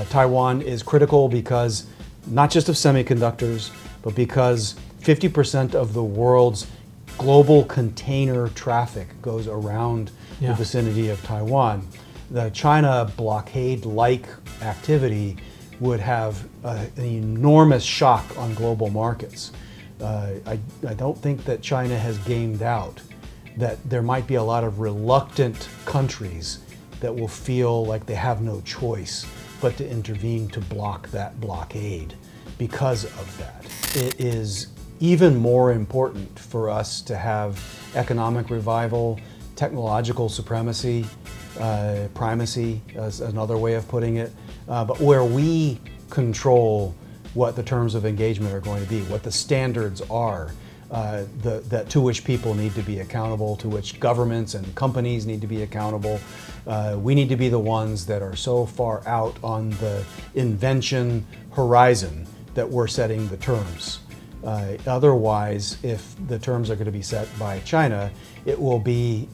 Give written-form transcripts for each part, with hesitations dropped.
Taiwan is critical because not just of semiconductors, but because 50% of the world's global container traffic goes around the vicinity of Taiwan. The China blockade-like activity would have an enormous shock on global markets. I don't think that China has gamed out that there might be a lot of reluctant countries that will feel like they have no choice but to intervene to block that blockade because of that. It is even more important for us to have economic revival, technological supremacy, primacy, as another way of putting it, but where we control what the terms of engagement are going to be, what the standards are, that to which people need to be accountable, to which governments and companies need to be accountable. We need to be the ones that are so far out on the invention horizon that we're setting the terms. Otherwise, if the terms are going to be set by China, it will be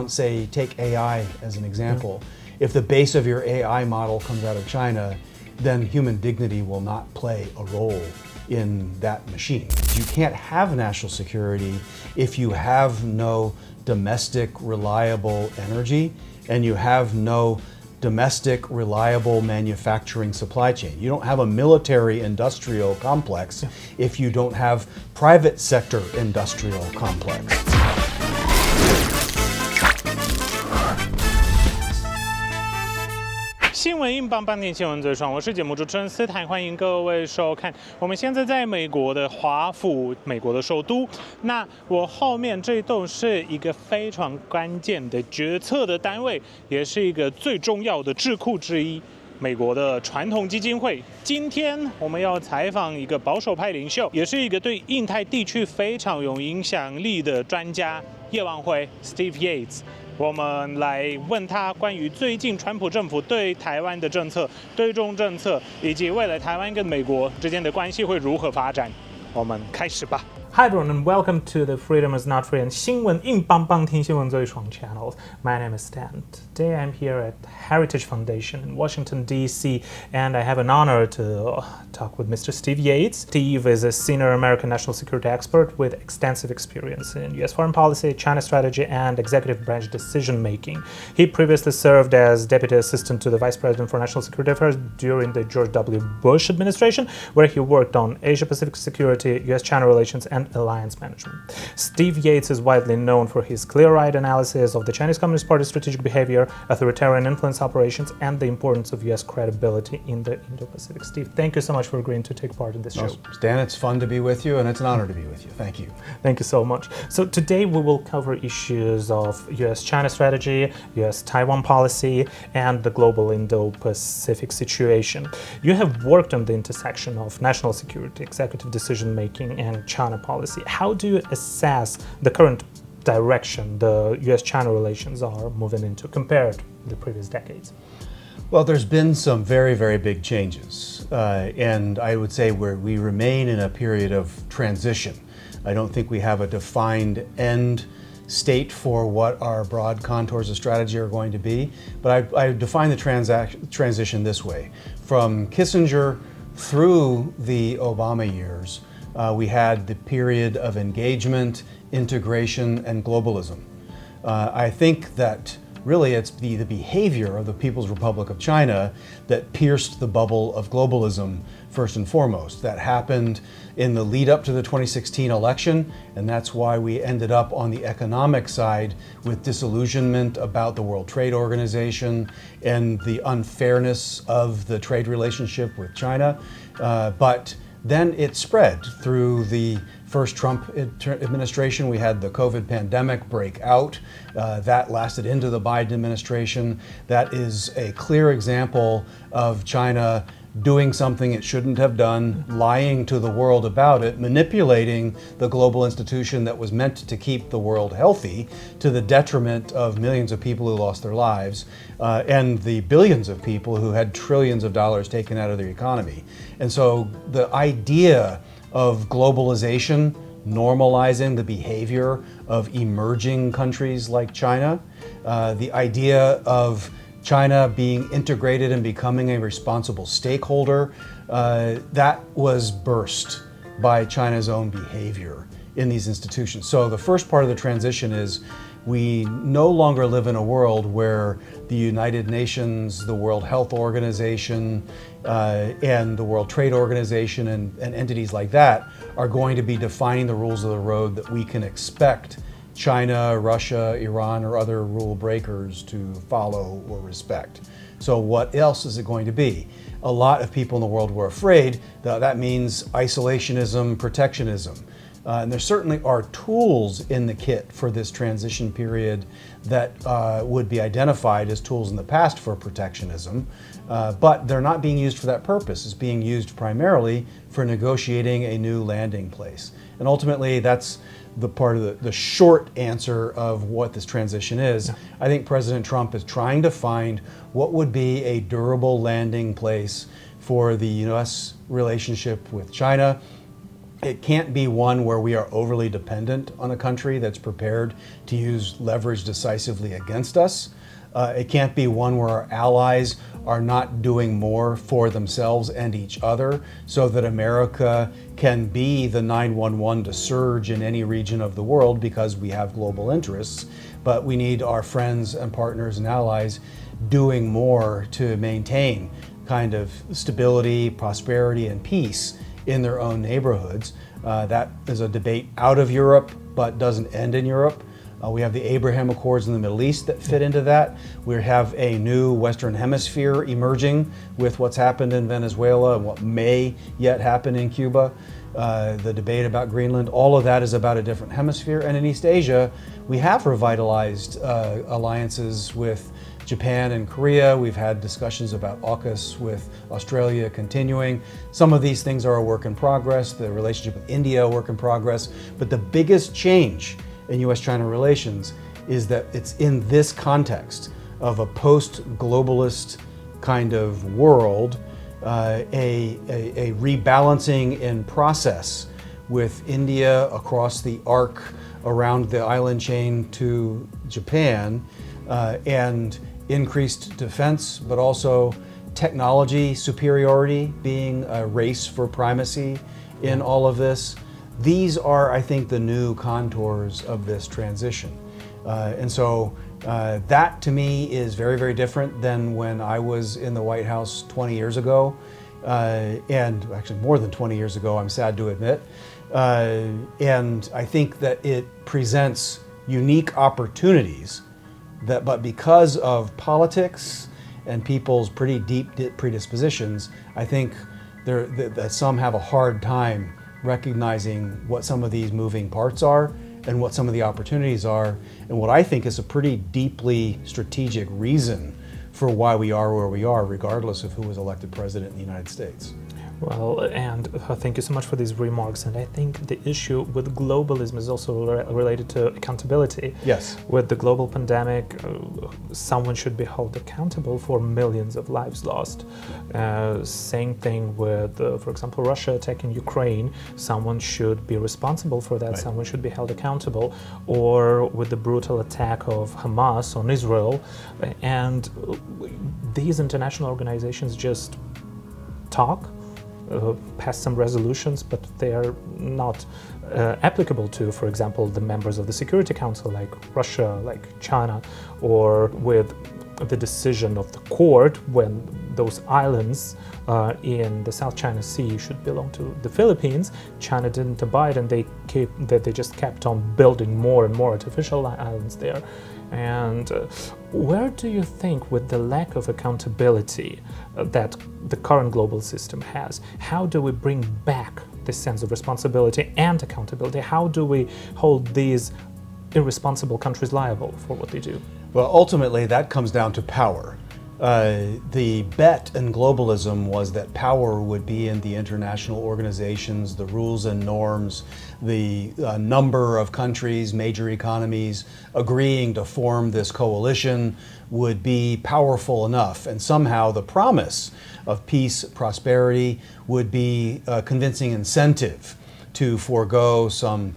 say, take AI as an example. If the base of your AI model comes out of China, then human dignity will not play a role in that machine. You can't have national security if you have no domestic reliable energy and you have no domestic reliable manufacturing supply chain. You don't have a military industrial complex if you don't have private sector industrial complex. 新闻硬邦邦听新闻最爽，我是节目主持人斯坦，欢迎各位收看。我们现在在美国的华府，美国的首都。那我后面这栋是一个非常关键的决策的单位，也是一个最重要的智库之一。美国的传统基金会，今天我们要采访一个保守派领袖，也是一个对印太地区非常有影响力的专家叶望辉 （Steve Yates）。我们来问他关于最近川普政府对台湾的政策、对中政策，以及未来台湾跟美国之间的关系会如何发展。我们开始吧。Hi everyone and welcome to the Freedom is Not Free and 新闻硬邦邦听新闻最爽 channels. My name is Stan. Today I'm here at Heritage Foundation in Washington, D.C. and I have an honor to talk with Mr. Steve Yates. Steve is a senior American national security expert with extensive experience in U.S. foreign policy, China strategy, and executive branch decision making. He previously served as deputy assistant to the vice president for national security affairs during the George W. Bush administration, where he worked on Asia-Pacific security, U.S.-China relations, and alliance management. Steve Yates is widely known for his clear-eyed analysis of the Chinese Communist Party's strategic behavior, authoritarian influence operations, and the importance of U.S. credibility in the Indo-Pacific. Steve, thank you so much for agreeing to take part in this show. Stan, it's fun to be with you, and it's an honor to be with you. Thank you. Thank you so much. So today we will cover issues of U.S.-China strategy, U.S.-Taiwan policy, and the global Indo-Pacific situation. You have worked on the intersection of national security, executive decision-making, and China policy. How do you assess the current direction the U.S.-China relations are moving into compared to the previous decades? Well, there's been some very, very big changes, and I would say we remain in a period of transition. I don't think we have a defined end state for what our broad contours of strategy are going to be, but I define the transition this way. From Kissinger through the Obama years, we had the period of engagement, integration, and globalism. I think that really it's the behavior of the People's Republic of China that pierced the bubble of globalism first and foremost. That happened in the lead up to the 2016 election, and that's why we ended up on the economic side with disillusionment about the World Trade Organization and the unfairness of the trade relationship with China. But then it spread through the first Trump administration. We had the COVID pandemic break out. That lasted into the Biden administration. That is a clear example of China doing something it shouldn't have done, lying to the world about it, manipulating the global institution that was meant to keep the world healthy to the detriment of millions of people who lost their lives and the billions of people who had trillions of dollars taken out of their economy. And so the idea of globalization, normalizing the behavior of emerging countries like China, the idea of China being integrated and becoming a responsible stakeholder, that was burst by China's own behavior in these institutions. So the first part of the transition is we no longer live in a world where the United Nations, the World Health Organization, and the World Trade Organization and entities like that are going to be defining the rules of the road that we can expect China, Russia, Iran, or other rule breakers to follow or respect. So what else is it going to be? A lot of people in the world were afraid that that means isolationism, protectionism. And there certainly are tools in the kit for this transition period that would be identified as tools in the past for protectionism, but they're not being used for that purpose. It's being used primarily for negotiating a new landing place. And ultimately, that's the part of the short answer of what this transition is. Yeah. I think President Trump is trying to find what would be a durable landing place for the U.S. relationship with China. It can't be one where we are overly dependent on a country that's prepared to use leverage decisively against us. It can't be one where our allies are not doing more for themselves and each other so that America can be the 911 to surge in any region of the world because we have global interests. But we need our friends and partners and allies doing more to maintain kind of stability, prosperity, and peace in their own neighborhoods. That is a debate out of Europe, but doesn't end in Europe. We have the Abraham Accords in the Middle East that fit into that. We have a new Western Hemisphere emerging with what's happened in Venezuela and what may yet happen in Cuba. The debate about Greenland, all of that is about a different hemisphere. And in East Asia, we have revitalized alliances with Japan and Korea. We've had discussions about AUKUS with Australia continuing. Some of these things are a work in progress. The relationship with India, a work in progress. But the biggest change in U.S.-China relations is that it's in this context of a post-globalist kind of world, a rebalancing in process with India across the arc around the island chain to Japan, and increased defense, but also technology superiority being a race for primacy in all of this. These are, I think, the new contours of this transition. And so that to me is very, very different than when I was in the White House 20 years ago, and actually more than 20 years ago, I'm sad to admit. And I think that it presents unique opportunities but because of politics and people's pretty deep predispositions, I think that some have a hard time recognizing what some of these moving parts are and what some of the opportunities are, and what I think is a pretty deeply strategic reason for why we are where we are, regardless of who was elected president in the United States. Well, and thank you so much for these remarks. And I think the issue with globalism is also related to accountability. Yes. With the global pandemic, someone should be held accountable for millions of lives lost. Same thing with, for example, Russia attacking Ukraine. Someone should be responsible for that. Right. Someone should be held accountable. Or with the brutal attack of Hamas on Israel. And these international organizations just talk, pass some resolutions, but they are not applicable to, for example, the members of the Security Council like Russia, like China, or with the decision of the court when those islands in the South China Sea should belong to the Philippines. China didn't abide, and they just kept on building more and more artificial islands there. And where do you think, with the lack of accountability that the current global system has, how do we bring back this sense of responsibility and accountability? How do we hold these irresponsible countries liable for what they do? Well, ultimately, that comes down to power. The bet in globalism was that power would be in the international organizations, the rules and norms, the number of countries, major economies agreeing to form this coalition would be powerful enough, and somehow the promise of peace, prosperity would be a convincing incentive to forego some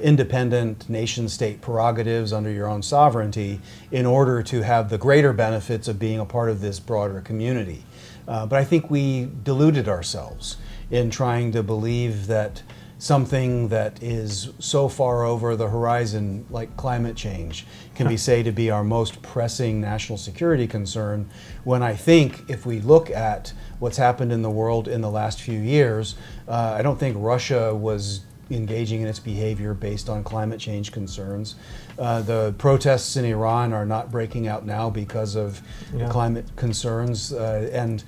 independent nation-state prerogatives under your own sovereignty in order to have the greater benefits of being a part of this broader community. But I think we deluded ourselves in trying to believe that something that is so far over the horizon, like climate change, can be said to be our most pressing national security concern, when I think if we look at what's happened in the world in the last few years, I don't think Russia was engaging in its behavior based on climate change concerns. The protests in Iran are not breaking out now because of climate concerns. Not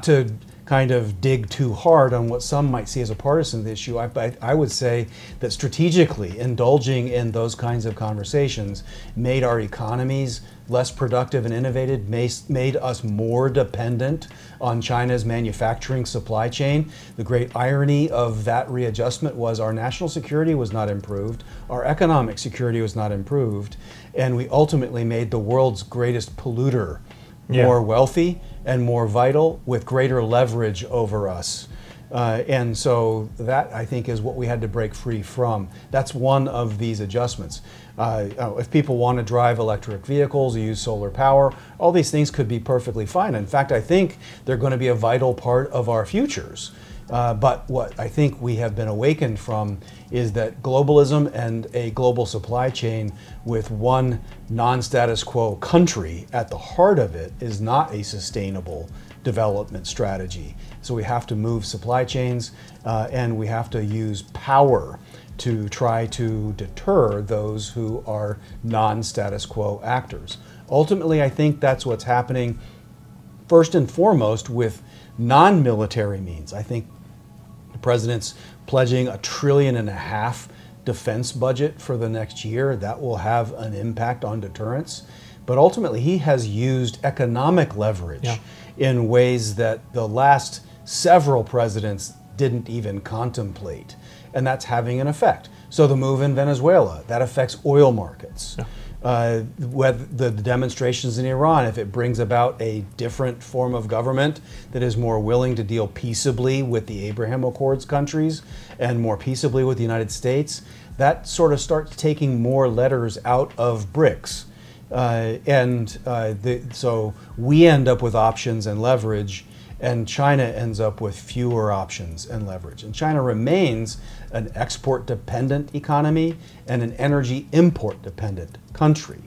to kind of dig too hard on what some might see as a partisan issue, I would say that strategically indulging in those kinds of conversations made our economies less productive and innovative, made us more dependent on China's manufacturing supply chain. The great irony of that readjustment was our national security was not improved, our economic security was not improved, and we ultimately made the world's greatest polluter more wealthy and more vital with greater leverage over us. And so that, I think, is what we had to break free from. That's one of these adjustments. If people want to drive electric vehicles or use solar power, all these things could be perfectly fine. In fact, I think they're going to be a vital part of our futures. But what I think we have been awakened from is that globalism and a global supply chain with one non-status quo country at the heart of it is not a sustainable development strategy. So we have to move supply chains and we have to use power to try to deter those who are non-status quo actors. Ultimately, I think that's what's happening first and foremost with non-military means. I think the president's pledging $1.5 trillion defense budget for the next year. That will have an impact on deterrence. But ultimately, he has used economic leverage in ways that the last several presidents didn't even contemplate. And that's having an effect. So the move in Venezuela, that affects oil markets. Whether the demonstrations in Iran, if it brings about a different form of government that is more willing to deal peaceably with the Abraham Accords countries and more peaceably with the United States, that sort of starts taking more letters out of BRICS. So we end up with options and leverage, and China ends up with fewer options and leverage. And China remains an export-dependent economy and an energy import-dependent country.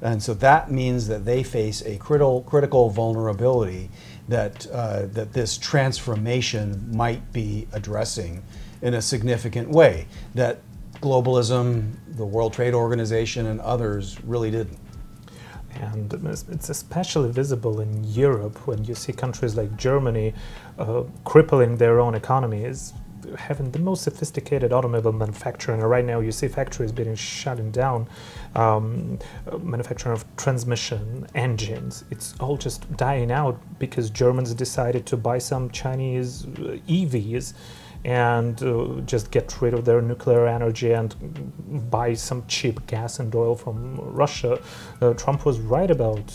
And so that means that they face a critical vulnerability that this transformation might be addressing in a significant way that globalism, the World Trade Organization, and others really didn't. And it's especially visible in Europe when you see countries like Germany crippling their own economies, having the most sophisticated automobile manufacturing. And right now you see factories being shutting down, manufacturing of transmission, engines. It's all just dying out because Germans decided to buy some Chinese EVs and just get rid of their nuclear energy and buy some cheap gas and oil from Russia. Trump was right about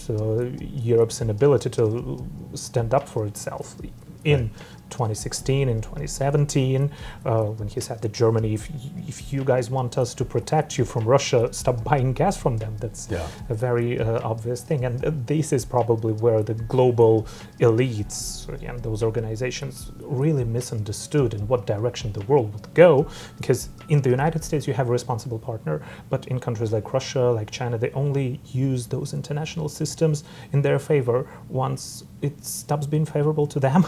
Europe's inability to stand up for itself in 2016, in 2017, when he said to Germany, if you guys want us to protect you from Russia, stop buying gas from them. That's a very obvious thing. And this is probably where the global elites and those organizations really misunderstood in what direction the world would go. Because in the United States, you have a responsible partner, but in countries like Russia, like China, they only use those international systems in their favor. Once it stops being favorable to them,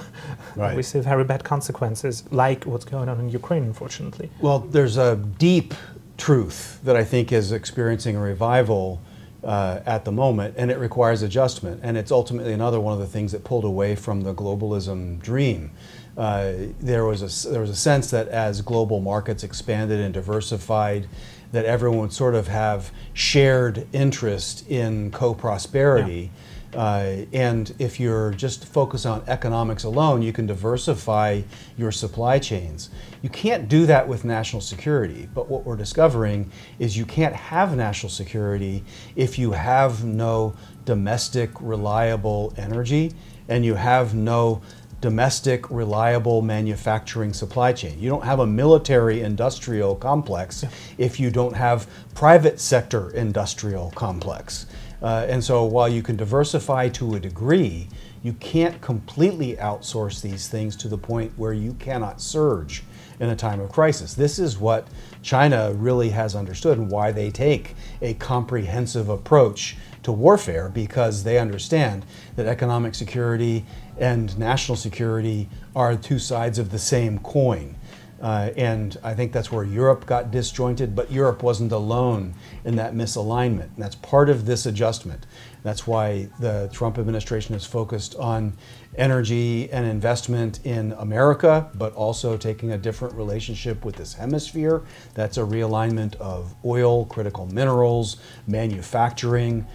we see very bad consequences, like what's going on in Ukraine, unfortunately. Well, there's a deep truth that I think is experiencing a revival at the moment, and it requires adjustment. And it's ultimately another one of the things that pulled away from the globalism dream. There was a sense that as global markets expanded and diversified, that everyone would sort of have shared interest in co-prosperity. And if you're just focused on economics alone, you can diversify your supply chains. You can't do that with national security, but what we're discovering is you can't have national security if you have no domestic reliable energy and you have no domestic, reliable manufacturing supply chain. You don't have a military industrial complex if you don't have private sector industrial complex. And so while you can diversify to a degree, you can't completely outsource these things to the point where you cannot surge in a time of crisis. This is what China really has understood and why they take a comprehensive approach to warfare, because they understand that economic security and national security are two sides of the same coin. And I think that's where Europe got disjointed, but Europe wasn't alone in that misalignment. And that's part of this adjustment. That's why the Trump administration is focused on energy and investment in America, but also taking a different relationship with this hemisphere. That's a realignment of oil, critical minerals, manufacturing,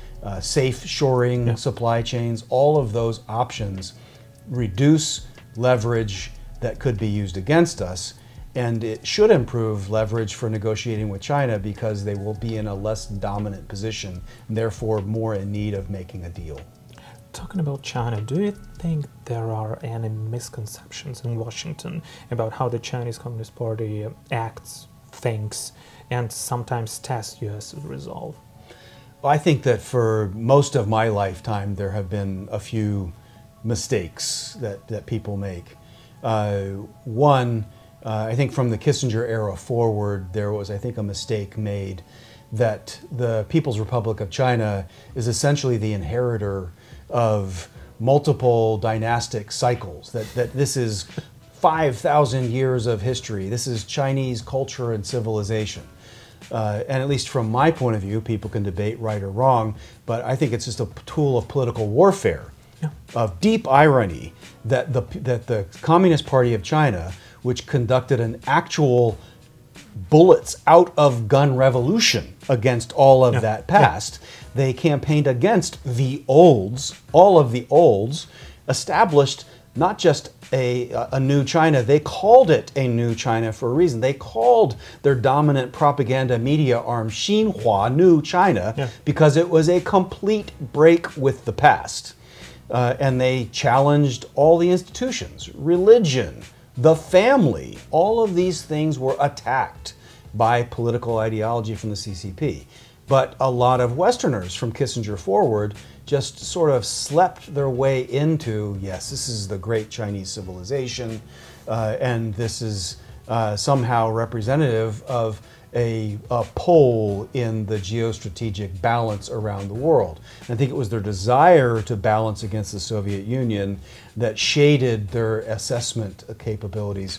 safe shoring supply chains. All of those options reduce leverage that could be used against us. And it should improve leverage for negotiating with China, because they will be in a less dominant position, and therefore more in need of making a deal. Talking about China, do you think there are any misconceptions in Washington about how the Chinese Communist Party acts, thinks, and sometimes tests U.S.'s resolve? Well, I think that for most of my lifetime, there have been a few mistakes that people make. One, I think from the Kissinger era forward, there was, I think, a mistake made that the People's Republic of China is essentially the inheritor of multiple dynastic cycles, that this is 5,000 years of history. This is Chinese culture and civilization. And at least from my point of view, people can debate right or wrong, but I think it's just a tool of political warfare, of deep irony, that the Communist Party of China, which conducted an actual bullets out of gun revolution against all of that past. They campaigned against the olds, all of the olds, established not just a new China, they called it a new China for a reason. They called their dominant propaganda media arm Xinhua, New China, because it was a complete break with the past. And they challenged all the institutions, religion, the family. All of these things were attacked by political ideology from the CCP. But a lot of Westerners from Kissinger forward just sort of slept their way into, yes, this is the great Chinese civilization, and this is somehow representative of a pole in the geostrategic balance around the world. And I think it was their desire to balance against the Soviet Union that shaded their assessment capabilities,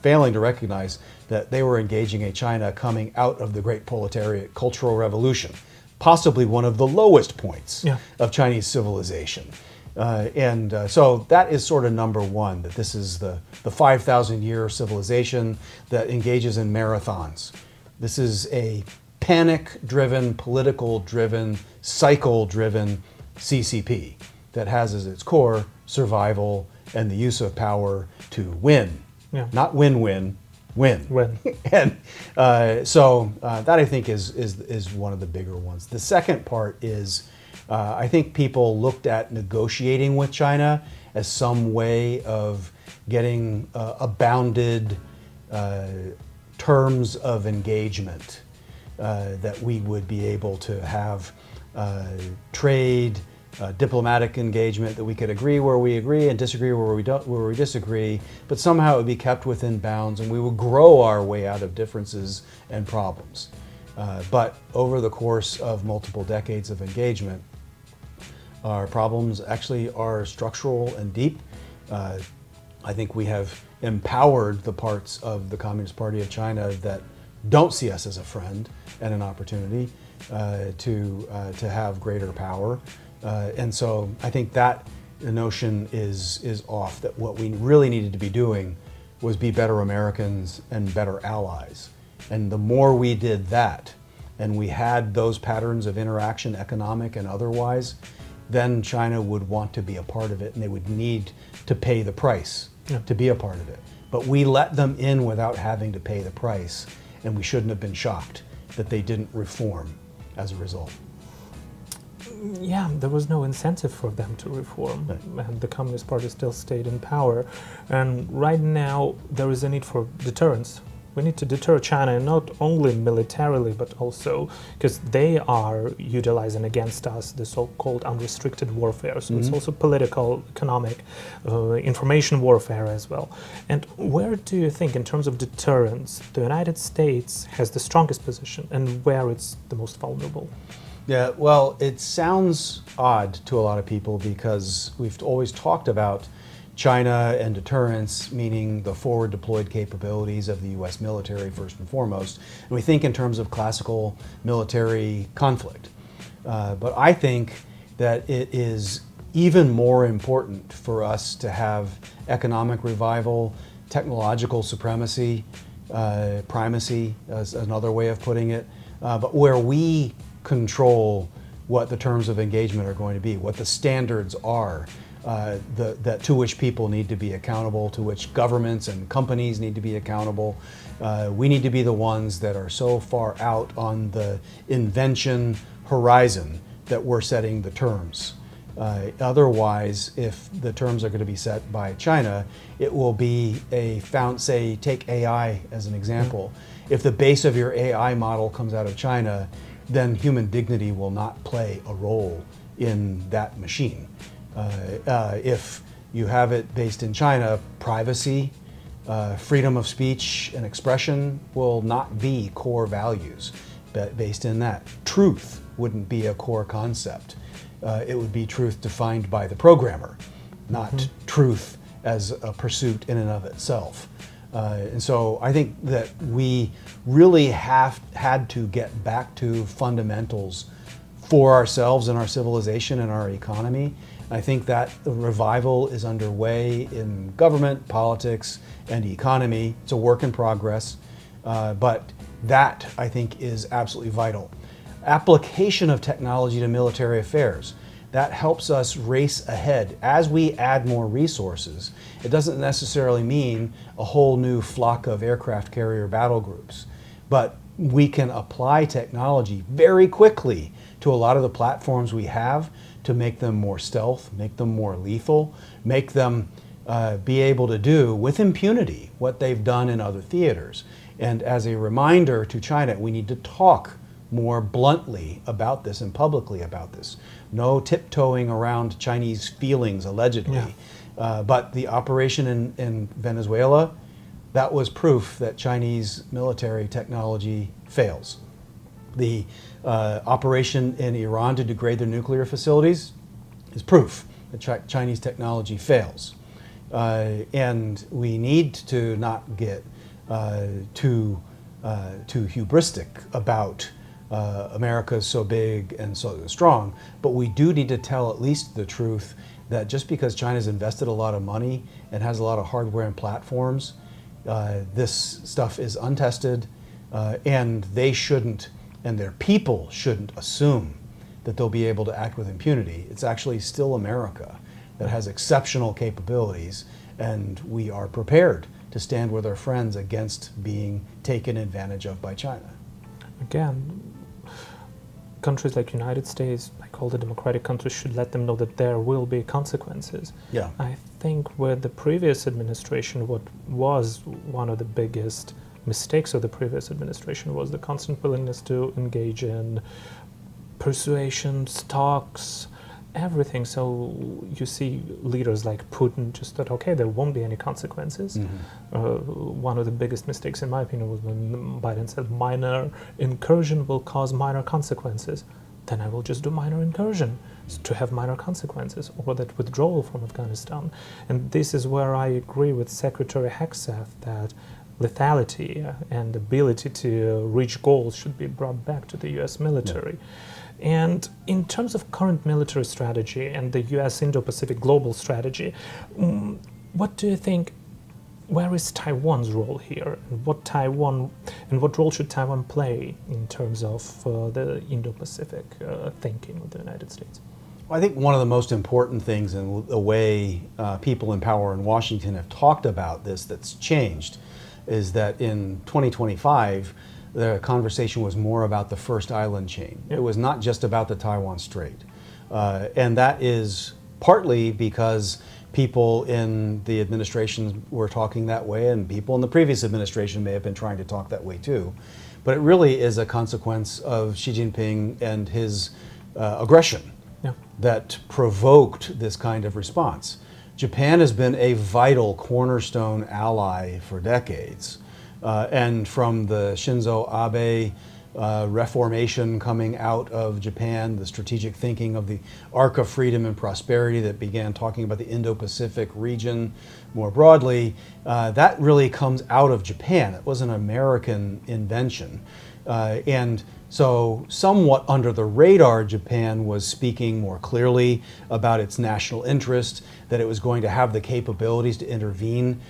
failing to recognize that they were engaging a China coming out of the Great Proletariat Cultural Revolution, possibly one of the lowest points of Chinese civilization. So that is sort of number one, that this is the 5,000-year civilization that engages in marathons. This is a panic-driven, political-driven, cycle-driven CCP that has as its core survival and the use of power to win. Not win-win, win. And so that I think is one of the bigger ones. The second part is I think people looked at negotiating with China as some way of getting a bounded terms of engagement, that we would be able to have trade, diplomatic engagement, that we could agree where we agree and disagree where we disagree, but somehow it would be kept within bounds and we would grow our way out of differences and problems. But over the course of multiple decades of engagement, our problems actually are structural and deep. I think we have empowered the parts of the Communist Party of China that don't see us as a friend and an opportunity to have greater power. And so I think that notion is off, that what we really needed to be doing was be better Americans and better allies. And the more we did that, and we had those patterns of interaction, economic and otherwise, then China would want to be a part of it, and they would need to pay the price to be a part of it. But we let them in without having to pay the price, and we shouldn't have been shocked that they didn't reform as a result. yeah, there was no incentive for them to reform, right. And the Communist Party still stayed in power. And right now, there is a need for deterrence. We need to deter China, not only militarily, but also because they are utilizing against us the so-called unrestricted warfare. So it's also political, economic, information warfare as well. And where do you think, in terms of deterrence, the United States has the strongest position and where it's the most vulnerable? Yeah, well, it sounds odd to a lot of people because we've always talked about China and deterrence, meaning the forward deployed capabilities of the US military first and foremost. And we think in terms of classical military conflict. But I think that it is even more important for us to have economic revival, technological supremacy, primacy, as another way of putting it, but where we control what the terms of engagement are going to be, what the standards are, that to which people need to be accountable, to which governments and companies need to be accountable. We need to be the ones that are so far out on the invention horizon that we're setting the terms. Otherwise, if the terms are going to be set by China, it will be say, take AI as an example. If the base of your AI model comes out of China, then human dignity will not play a role in that machine. If you have it based in China, privacy, freedom of speech and expression will not be core values based in that. Truth wouldn't be a core concept. It would be truth defined by the programmer, not truth as a pursuit in and of itself. And so I think that we really had to get back to fundamentals for ourselves and our civilization and our economy. I think that the revival is underway in government, politics, and economy. It's a work in progress, but that, I think, is absolutely vital. Application of technology to military affairs, that helps us race ahead. As we add more resources, it doesn't necessarily mean a whole new flock of aircraft carrier battle groups, but we can apply technology very quickly to a lot of the platforms we have to make them more stealth, make them more lethal, make them be able to do with impunity what they've done in other theaters. And as a reminder to China, we need to talk more bluntly about this and publicly about this. No tiptoeing around Chinese feelings, allegedly. Yeah. But the operation in Venezuela, that was proof that Chinese military technology fails. The operation in Iran to degrade their nuclear facilities is proof that Chinese technology fails. And we need to not get too hubristic about America's so big and so strong, but we do need to tell at least the truth that just because China's invested a lot of money and has a lot of hardware and platforms, this stuff is untested, and they shouldn't, and their people shouldn't assume that they'll be able to act with impunity. It's actually still America that has exceptional capabilities, and we are prepared to stand with our friends against being taken advantage of by China. Again, countries like United States, like all the democratic countries, should let them know that there will be consequences. Yeah. I think with the previous administration, what was one of the biggest mistakes of the previous administration was the constant willingness to engage in persuasions, talks, everything. So you see leaders like Putin just thought, okay, there won't be any consequences. One of the biggest mistakes, in my opinion, was when Biden said minor incursion will cause minor consequences. Then I will just do minor incursion to have minor consequences, or that withdrawal from Afghanistan. And this is where I agree with Secretary Hegseth that lethality and ability to reach goals should be brought back to the U.S. military. Yeah. And in terms of current military strategy and the U.S. Indo-Pacific global strategy, what do you think, where is Taiwan's role here? And what role should Taiwan play in terms of the Indo-Pacific thinking of the United States? Well, I think one of the most important things in the way people in power in Washington have talked about this that's changed is that in 2025, the conversation was more about the first island chain. It was not just about the Taiwan Strait. And that is partly because people in the administration were talking that way, and people in the previous administration may have been trying to talk that way too. But it really is a consequence of Xi Jinping and his aggression that provoked this kind of response. Japan has been a vital cornerstone ally for decades. And from the Shinzo Abe reformation coming out of Japan, the strategic thinking of the Arc of Freedom and Prosperity that began talking about the Indo-Pacific region more broadly, that really comes out of Japan. It was an American invention. And so somewhat under the radar, Japan was speaking more clearly about its national interest, that it was going to have the capabilities to intervene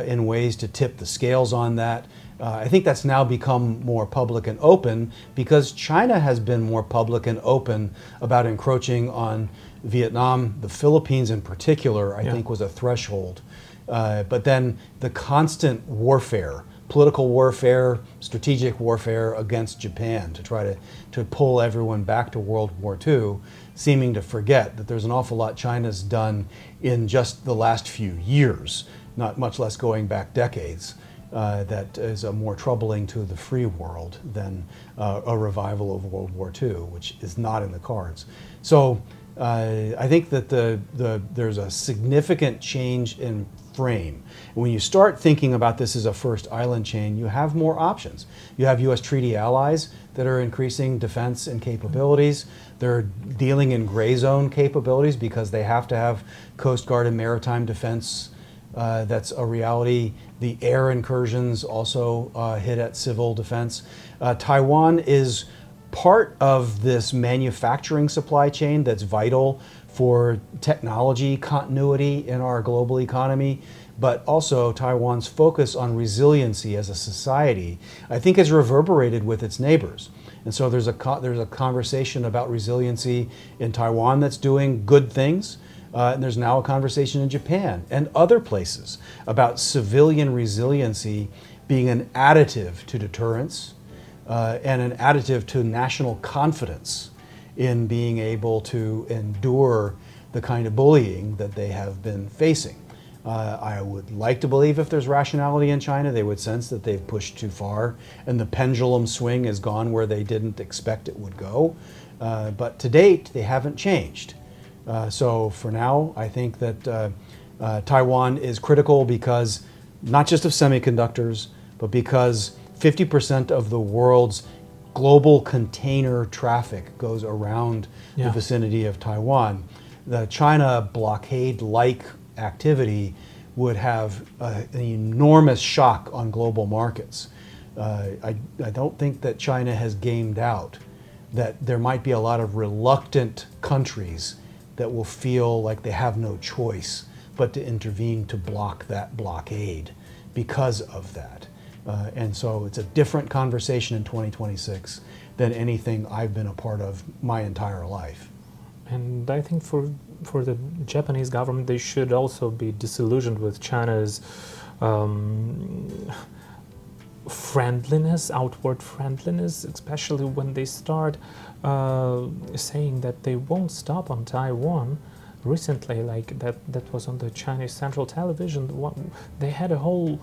in ways to tip the scales on that. I think that's now become more public and open because China has been more public and open about encroaching on Vietnam. The Philippines in particular, I think, was a threshold. But then the constant warfare, political warfare, strategic warfare against Japan to try to pull everyone back to World War II, seeming to forget that there's an awful lot China's done in just the last few years, not much less going back decades. That is more troubling to the free world than a revival of World War II, which is not in the cards. So I think that there's a significant change in frame. When you start thinking about this as a first island chain, you have more options. You have U.S. treaty allies that are increasing defense and capabilities. They're dealing in gray zone capabilities because they have to have Coast Guard and maritime defense. That's a reality. The air incursions also hit at civil defense. Taiwan is part of this manufacturing supply chain that's vital for technology continuity in our global economy, but also Taiwan's focus on resiliency as a society, I think, has reverberated with its neighbors. And so there's a conversation about resiliency in Taiwan that's doing good things. And there's now a conversation in Japan and other places about civilian resiliency being an additive to deterrence and an additive to national confidence in being able to endure the kind of bullying that they have been facing. I would like to believe if there's rationality in China, they would sense that they've pushed too far and the pendulum swing has gone where they didn't expect it would go. But to date, they haven't changed. So for now, I think that Taiwan is critical because not just of semiconductors, but because 50% of the world's global container traffic goes around the vicinity of Taiwan. The China blockade-like activity would have an enormous shock on global markets. I don't think that China has gamed out that there might be a lot of reluctant countries that will feel like they have no choice but to intervene to block that blockade because of that. And so it's a different conversation in 2026 than anything I've been a part of my entire life. And I think for the Japanese government, they should also be disillusioned with China's friendliness, outward friendliness, especially when they start saying that they won't stop on Taiwan. Recently, like that was on the Chinese Central Television. They had a whole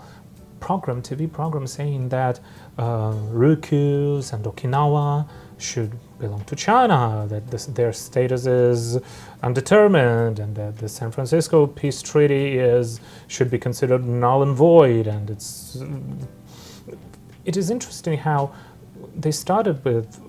TV program saying that Ryukyus and Okinawa should belong to China, that their status is undetermined, and that the San Francisco Peace Treaty should be considered null and void. And it is interesting how they started with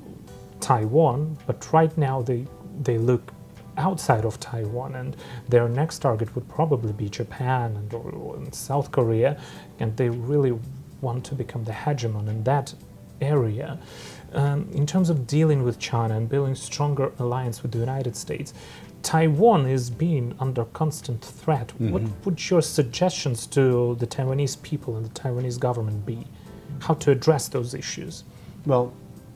Taiwan, but right now they look outside of Taiwan, and their next target would probably be Japan or South Korea, and they really want to become the hegemon in that area. In terms of dealing with China and building stronger alliance with the United States, Taiwan is being under constant threat. Mm-hmm. What would your suggestions to the Taiwanese people and the Taiwanese government be? How to address those issues? Well,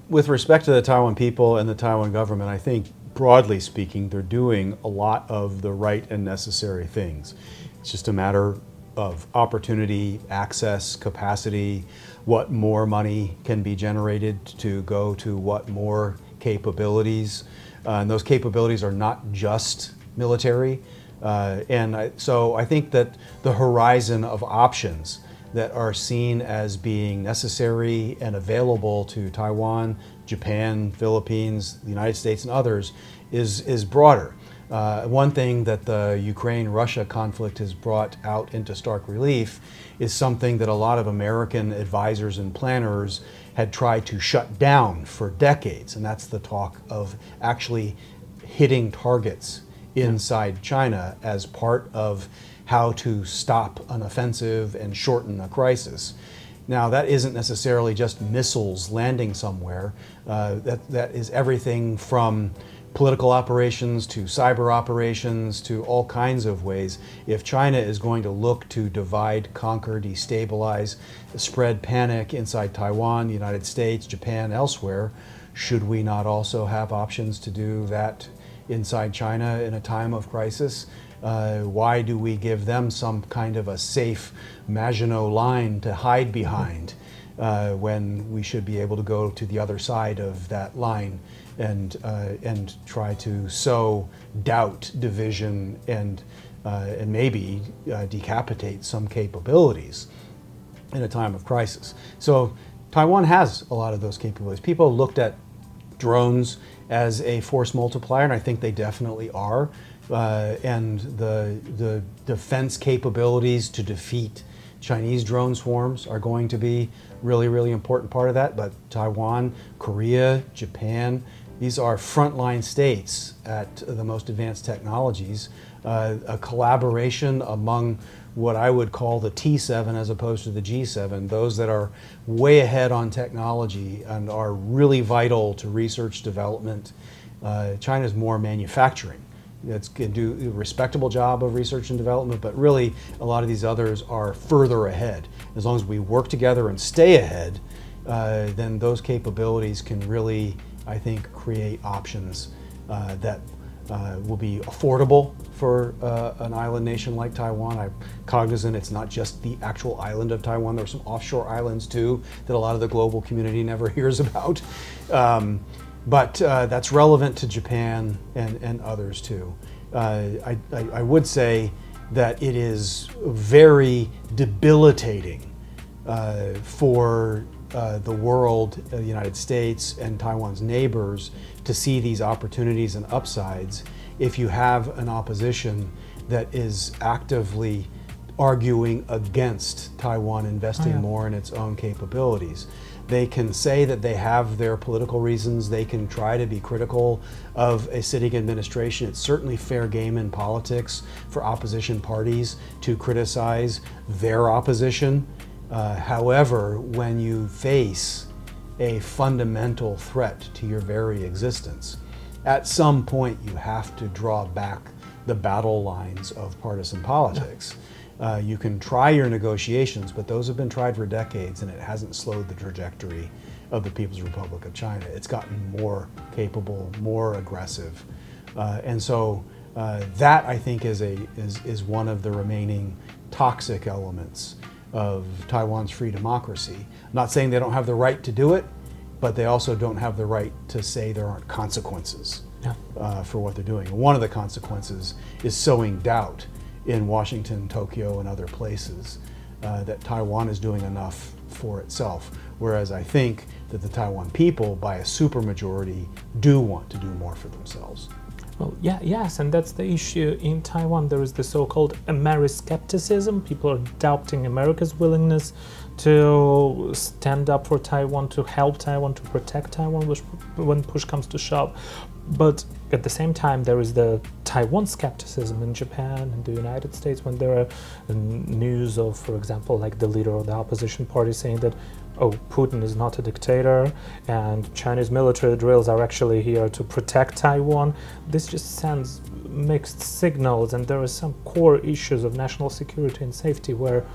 with respect to the Taiwan people and the Taiwan government, I think broadly speaking, they're doing a lot of the right and necessary things. It's just a matter of opportunity, access, capacity, what more money can be generated to go to what more capabilities. And those capabilities are not just military. So I think that the horizon of options that are seen as being necessary and available to Taiwan, Japan, Philippines, the United States, and others is broader. One thing that the Ukraine-Russia conflict has brought out into stark relief is something that a lot of American advisors and planners had tried to shut down for decades, and that's the talk of actually hitting targets inside China as part of how to stop an offensive and shorten a crisis. Now, that isn't necessarily just missiles landing somewhere. That is everything from political operations to cyber operations to all kinds of ways. If China is going to look to divide, conquer, destabilize, spread panic inside Taiwan, the United States, Japan, elsewhere, should we not also have options to do that inside China in a time of crisis? Why do we give them some kind of a safe Maginot line to hide behind when we should be able to go to the other side of that line and try to sow doubt, division, and maybe decapitate some capabilities in a time of crisis? So Taiwan has a lot of those capabilities. People looked at drones as a force multiplier, and I think they definitely are. And the defense capabilities to defeat Chinese drone swarms are going to be really, really important part of that. But Taiwan, Korea, Japan, these are frontline states at the most advanced technologies. A collaboration among what I would call the T7 as opposed to the G7, those that are way ahead on technology and are really vital to research development. China's more manufacturing. It's can do a respectable job of research and development, but really a lot of these others are further ahead. As long as we work together and stay ahead, then those capabilities can really, I think, create options that will be affordable for an island nation like Taiwan. I'm cognizant it's not just the actual island of Taiwan. There are some offshore islands too that a lot of the global community never hears about. But that's relevant to Japan and others too. I would say that it is very debilitating for the world, the United States and Taiwan's neighbors to see these opportunities and upsides if you have an opposition that is actively arguing against Taiwan investing more in its own capabilities. They can say that they have their political reasons. They can try to be critical of a sitting administration. It's certainly fair game in politics for opposition parties to criticize their opposition. However, when you face a fundamental threat to your very existence, at some point you have to draw back the battle lines of partisan politics. You can try your negotiations, but those have been tried for decades and it hasn't slowed the trajectory of the People's Republic of China. It's gotten more capable, more aggressive. And so that, I think, is one of the remaining toxic elements of Taiwan's free democracy. I'm not saying they don't have the right to do it, but they also don't have the right to say there aren't consequences for what they're doing. And one of the consequences is sowing doubt in Washington, Tokyo, and other places that Taiwan is doing enough for itself. Whereas I think that the Taiwan people, by a supermajority, do want to do more for themselves. Well, yes, and that's the issue in Taiwan. There is the so-called Ameriskepticism. People are doubting America's willingness to stand up for Taiwan, to help Taiwan, to protect Taiwan when push comes to shove. But at the same time, there is the Taiwan skepticism in Japan and the United States when there are news of, for example, like the leader of the opposition party saying that, oh, Putin is not a dictator and Chinese military drills are actually here to protect Taiwan. This just sends mixed signals, and there are some core issues of national security and safety where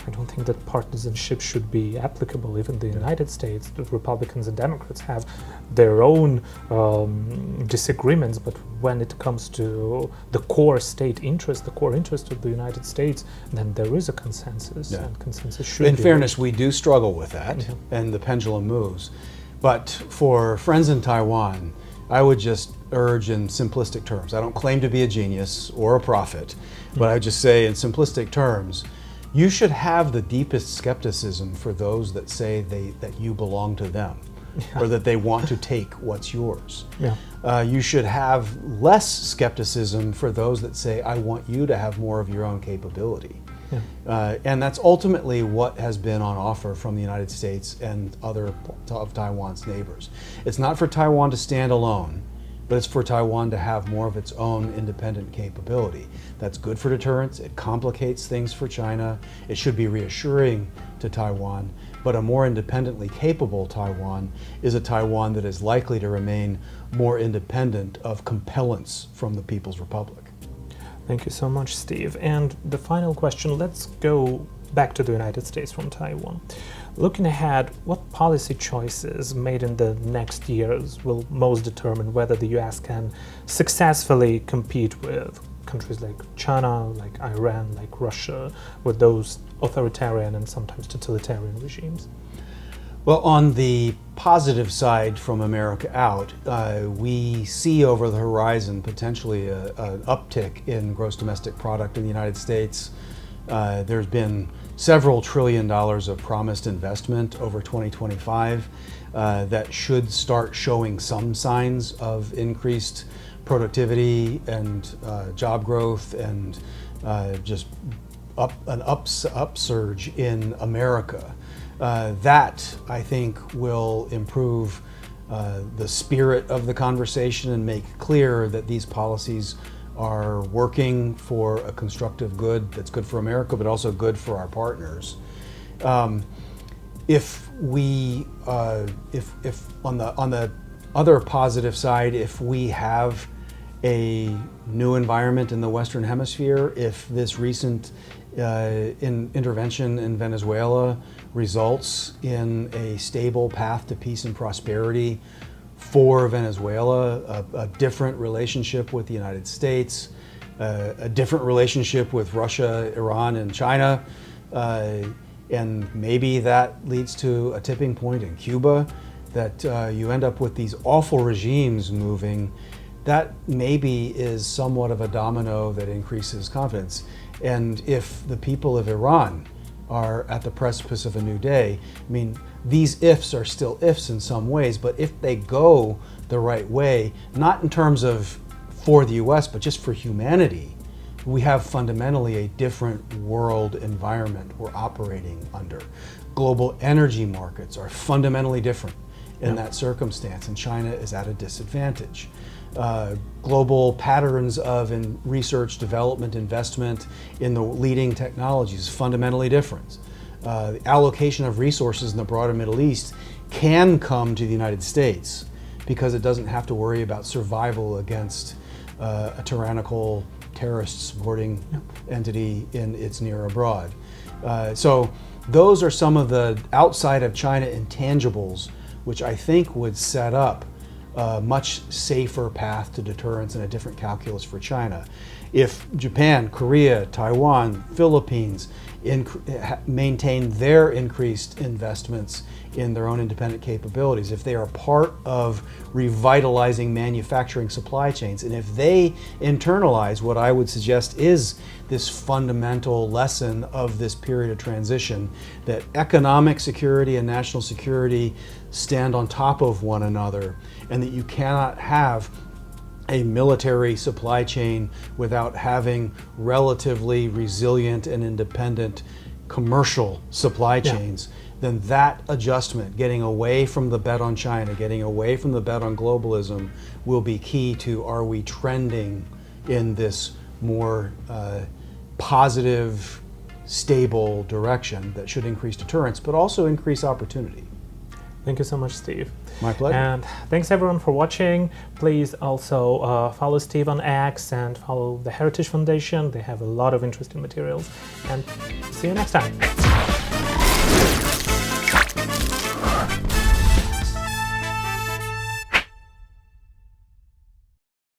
I don't think that partisanship should be applicable. Even the United States, the Republicans and Democrats have their own disagreements, but when it comes to the core state interest, the core interest of the United States, then there is a consensus, and consensus should be. In fairness, we do struggle with that, and the pendulum moves. But for friends in Taiwan, I would just urge in simplistic terms. I don't claim to be a genius or a prophet, but I just say in simplistic terms, you should have the deepest skepticism for those that say that you belong to them, or that they want to take what's yours. You should have less skepticism for those that say, I want you to have more of your own capability. And that's ultimately what has been on offer from the United States and other of Taiwan's neighbors. It's not for Taiwan to stand alone, but it's for Taiwan to have more of its own independent capability. That's good for deterrence. It complicates things for China. It should be reassuring to Taiwan, but a more independently capable Taiwan is a Taiwan that is likely to remain more independent of compellence from the People's Republic. Thank you so much, Steve. And the final question, let's go back to the United States from Taiwan. Looking ahead, what policy choices made in the next years will most determine whether the US can successfully compete with countries like China, like Iran, like Russia, with those authoritarian and sometimes totalitarian regimes? Well, on the positive side from America out, we see over the horizon potentially an uptick in gross domestic product in the United States. There's been several $1 trillion of promised investment over 2025 that should start showing some signs of increased productivity and job growth and just an upsurge in America. That, I think, will improve the spirit of the conversation and make clear that these policies are working for a constructive good that's good for America, but also good for our partners. If on the other positive side, if we have a new environment in the Western Hemisphere, if this recent intervention in Venezuela results in a stable path to peace and prosperity for Venezuela, a different relationship with the United States, a different relationship with Russia, Iran, and China, and maybe that leads to a tipping point in Cuba, that you end up with these awful regimes moving, that maybe is somewhat of a domino that increases confidence. And if the people of Iran are at the precipice of a new day, I mean, these ifs are still ifs in some ways, but if they go the right way, not in terms of for the US, but just for humanity, we have fundamentally a different world environment we're operating under. Global energy markets are fundamentally different in that circumstance, and China is at a disadvantage. Global patterns of research, development, investment in the leading technologies is fundamentally different. The allocation of resources in the broader Middle East can come to the United States because it doesn't have to worry about survival against a tyrannical terrorist supporting entity in its near abroad. So those are some of the outside of China intangibles which I think would set up a much safer path to deterrence and a different calculus for China. If Japan, Korea, Taiwan, Philippines maintain their increased investments in their own independent capabilities, if they are part of revitalizing manufacturing supply chains, and if they internalize what I would suggest is this fundamental lesson of this period of transition, that economic security and national security stand on top of one another, and that you cannot have a military supply chain without having relatively resilient and independent commercial supply chains, then that adjustment, getting away from the bet on China, getting away from the bet on globalism, will be key to, are we trending in this more positive, stable direction that should increase deterrence, but also increase opportunity. Thank you so much, Steve. My pleasure. And thanks everyone for watching. Please also follow Steve on X and follow the Heritage Foundation. They have a lot of interesting materials. And see you next time.